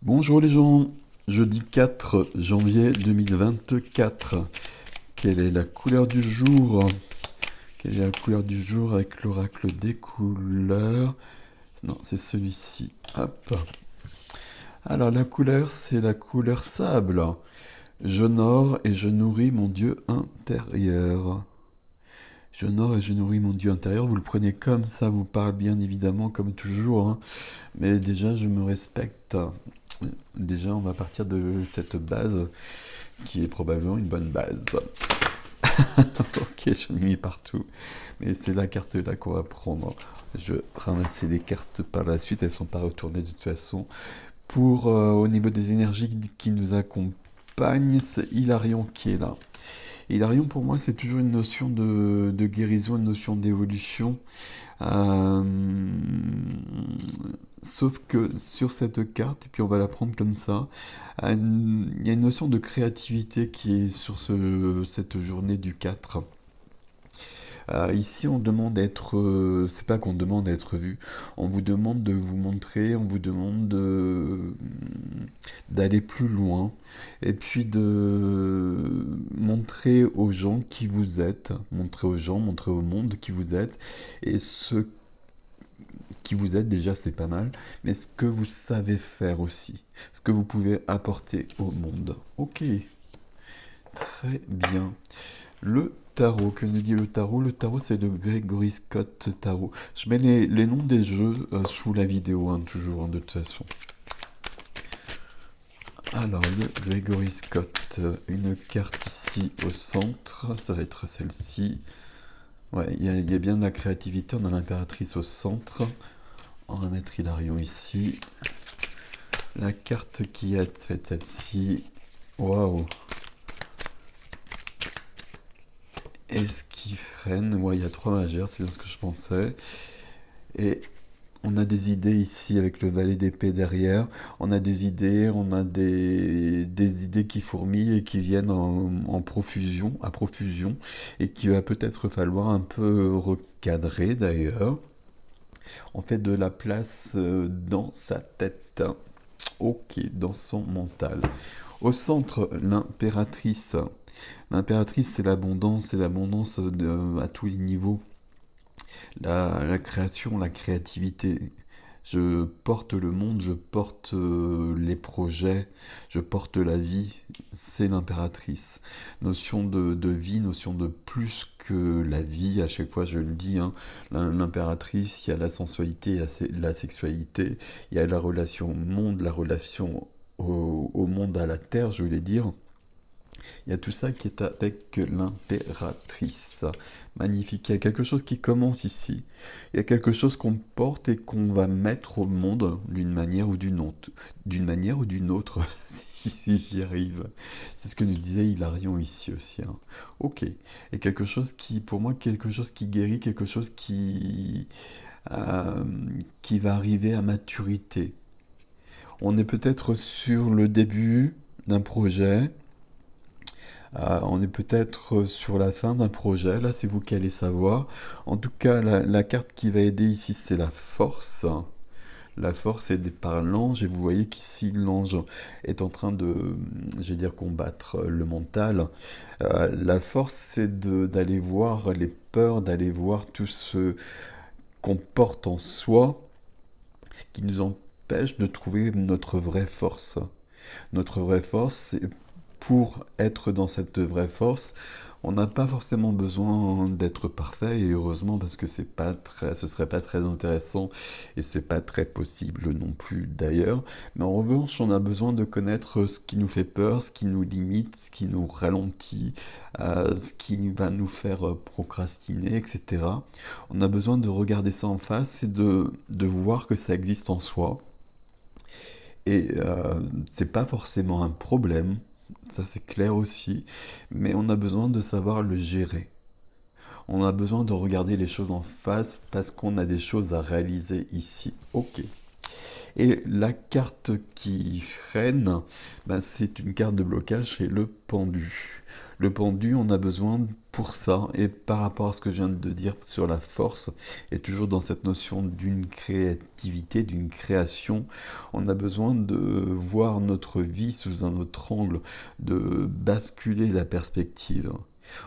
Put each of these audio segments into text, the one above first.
Bonjour les gens, jeudi 4 janvier 2024. Quelle est la couleur du jour? Quelle est la couleur du jour avec l'oracle des couleurs? Non, c'est celui-ci. Hop. Alors la couleur, c'est la couleur sable. J'honore et je nourris mon Dieu intérieur. J'honore et je nourris mon Dieu intérieur. Vous le prenez comme ça, vous parle bien évidemment, comme toujours, hein. Mais déjà, je me respecte. Déjà, on va partir de cette base qui est probablement une bonne base. Ok, j'en ai mis partout. Mais c'est la carte là qu'on va prendre. Je vais ramasser des cartes par la suite, elles ne sont pas retournées de toute façon. Pour au niveau des énergies qui nous accompagnent, c'est Hilarion qui est là. Hilarion pour moi c'est toujours une notion de guérison, une notion d'évolution. Euh, Sauf que sur cette carte, et puis on va la prendre comme ça, il y a une notion de créativité qui est sur cette journée du 4. Ici, on demande d'être, c'est pas qu'on demande d'être vu, on vous demande de vous montrer, on vous demande d'aller plus loin, et puis de montrer aux gens qui vous êtes, montrer aux gens, montrer au monde qui vous êtes, et ce qui vous êtes déjà, c'est pas mal, mais ce que vous savez faire aussi, ce que vous pouvez apporter au monde. Ok, très bien. Le tarot, que nous dit le tarot? Le tarot, c'est le Gregory Scott Tarot. Je mets les noms des jeux sous la vidéo, hein, toujours, hein, de toute façon. Alors, le Gregory Scott, une carte ici au centre, ça va être celle-ci. Ouais, il y a bien de la créativité, on a l'impératrice au centre. On va mettre Hilarion ici. La carte qui est faite celle-ci. Waouh! Est-ce qu'il freine? Ouais, il y a trois magères, c'est bien ce que je pensais. Et on a des idées ici avec le valet d'épée derrière. On a des idées, on a des idées qui fourmillent et qui viennent en profusion, à profusion, et qui va peut-être falloir un peu recadrer d'ailleurs. On fait de la place dans sa tête. Ok, dans son mental. Au centre, l'impératrice. L'impératrice, c'est l'abondance à tous les niveaux. La création, la créativité. Je porte le monde, je porte les projets, je porte la vie. C'est l'impératrice. Notion de vie, notion de plus que la vie. À chaque fois, je le dis, hein, l'impératrice, il y a la sensualité, il y a la sexualité, il y a la relation au monde, la relation au monde, à la terre, je voulais dire. Il y a tout ça qui est avec l'impératrice. Magnifique. Il y a quelque chose qui commence ici. Il y a quelque chose qu'on porte et qu'on va mettre au monde d'une manière ou d'une autre. D'une manière ou d'une autre, si j'y arrive. C'est ce que nous disait Hilarion ici aussi, hein. Ok. Et quelque chose qui, pour moi, quelque chose qui guérit, quelque chose euh, qui va arriver à maturité. On est peut-être sur le début d'un projet. On est peut-être sur la fin d'un projet, là c'est vous qui allez savoir. En tout cas, la carte qui va aider ici, c'est la force. La force est par l'ange, et vous voyez qu'ici l'ange est en train de, je vais dire, combattre le mental. La force, c'est d'aller voir les peurs, d'aller voir tout ce qu'on porte en soi, qui nous empêche de trouver notre vraie force. Notre vraie force, c'est pour être dans cette vraie force, on n'a pas forcément besoin d'être parfait, et heureusement parce que ce serait pas très intéressant et c'est pas très possible non plus d'ailleurs. Mais en revanche, on a besoin de connaître ce qui nous fait peur, ce qui nous limite, ce qui nous ralentit, ce qui va nous faire procrastiner, etc. On a besoin de regarder ça en face et de voir que ça existe en soi. Et c'est pas forcément un problème, ça c'est clair aussi, mais on a besoin de savoir le gérer. On a besoin de regarder les choses en face parce qu'on a des choses à réaliser ici. Ok. Et la carte qui freine, ben, c'est une carte de blocage, c'est le pendu. Le pendu, on a besoin pour ça, et par rapport à ce que je viens de dire sur la force, et toujours dans cette notion d'une créativité, d'une création, on a besoin de voir notre vie sous un autre angle, de basculer la perspective.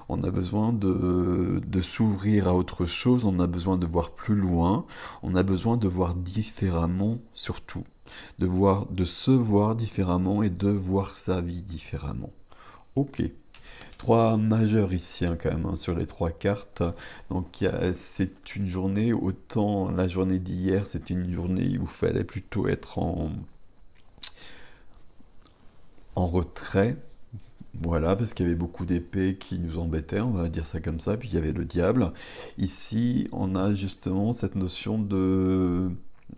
On a besoin de s'ouvrir à autre chose, on a besoin de voir plus loin, on a besoin de voir différemment surtout, de se voir différemment et de voir sa vie différemment. Ok. Trois majeurs ici hein, quand même hein, sur les trois cartes. Donc c'est une journée, autant la journée d'hier, c'était une journée où il fallait plutôt être en retrait. Voilà, parce qu'il y avait beaucoup d'épées qui nous embêtaient, on va dire ça comme ça, puis il y avait le diable. Ici, on a justement cette notion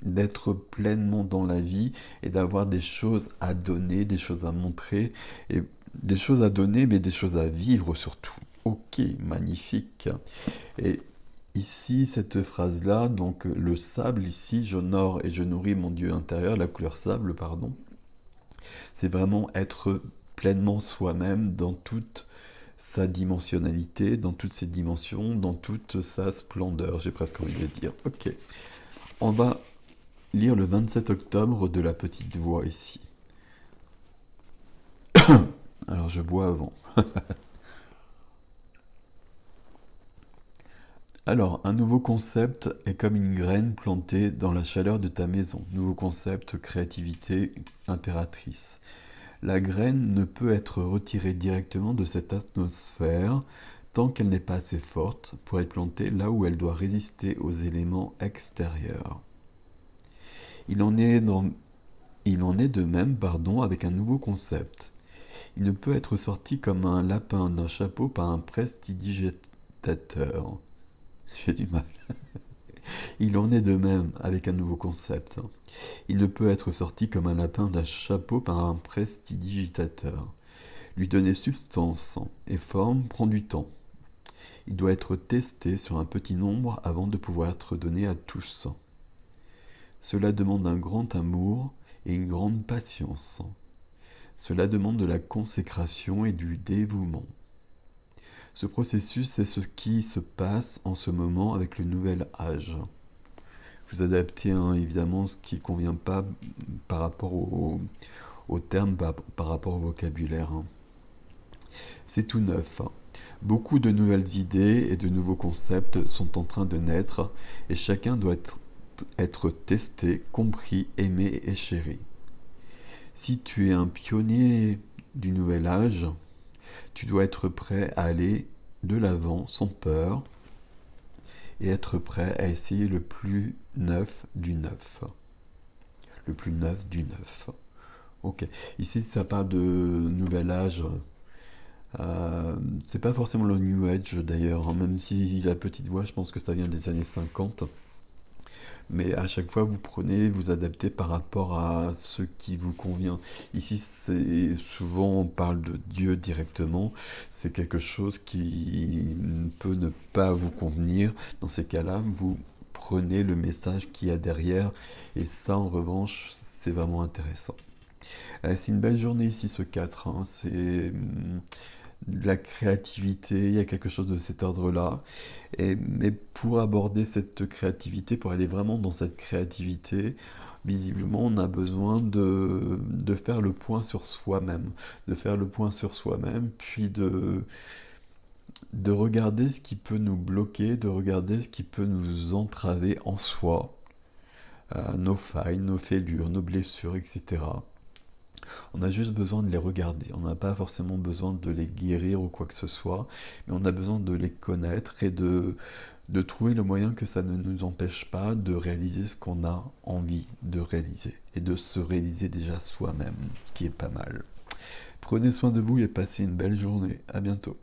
d'être pleinement dans la vie et d'avoir des choses à donner, des choses à montrer, et des choses à donner, mais des choses à vivre surtout. Ok, magnifique. Et ici, cette phrase-là, donc le sable, ici, j'honore et je nourris mon Dieu intérieur, la couleur sable, pardon, c'est vraiment être pleinement soi-même dans toute sa dimensionnalité, dans toutes ses dimensions, dans toute sa splendeur, j'ai presque envie de dire. Ok, on va lire le 27 octobre de la petite voix ici. Alors je bois avant. Alors, un nouveau concept est comme une graine plantée dans la chaleur de ta maison. Nouveau concept, créativité impératrice. La graine ne peut être retirée directement de cette atmosphère tant qu'elle n'est pas assez forte pour être plantée là où elle doit résister aux éléments extérieurs. Il en est de même, avec un nouveau concept. Il ne peut être sorti comme un lapin d'un chapeau par un prestidigitateur. J'ai du mal. Il en est de même avec un nouveau concept. Il ne peut être sorti comme un lapin d'un chapeau par un prestidigitateur. Lui donner substance et forme prend du temps. Il doit être testé sur un petit nombre avant de pouvoir être donné à tous. Cela demande un grand amour et une grande patience. Cela demande de la consécration et du dévouement. Ce processus est ce qui se passe en ce moment avec le nouvel âge. Vous adaptez évidemment ce qui ne convient pas par rapport au terme, par rapport au vocabulaire. C'est tout neuf. Beaucoup de nouvelles idées et de nouveaux concepts sont en train de naître et chacun doit être testé, compris, aimé et chéri. Si tu es un pionnier du nouvel âge, tu dois être prêt à aller de l'avant sans peur et être prêt à essayer le plus neuf du neuf. Le plus neuf du neuf. Ok. Ici, ça parle de nouvel âge. C'est pas forcément le New Age d'ailleurs, hein, même si la petite voix, je pense que ça vient des années 50. Mais à chaque fois, vous prenez, vous adaptez par rapport à ce qui vous convient. Ici, c'est souvent, on parle de Dieu directement. C'est quelque chose qui peut ne pas vous convenir. Dans ces cas-là, vous prenez le message qu'il y a derrière. Et ça, en revanche, c'est vraiment intéressant. C'est une belle journée ici, ce 4. Hein. C'est de la créativité, il y a quelque chose de cet ordre-là. Mais pour aborder cette créativité, pour aller vraiment dans cette créativité, visiblement, on a besoin de faire le point sur soi-même. De faire le point sur soi-même, puis de regarder ce qui peut nous bloquer, de regarder ce qui peut nous entraver en soi, nos failles, nos fêlures, nos blessures, etc. On a juste besoin de les regarder. On n'a pas forcément besoin de les guérir ou quoi que ce soit, mais on a besoin de les connaître et de trouver le moyen que ça ne nous empêche pas de réaliser ce qu'on a envie de réaliser et de se réaliser déjà soi-même, ce qui est pas mal. Prenez soin de vous et passez une belle journée. À bientôt.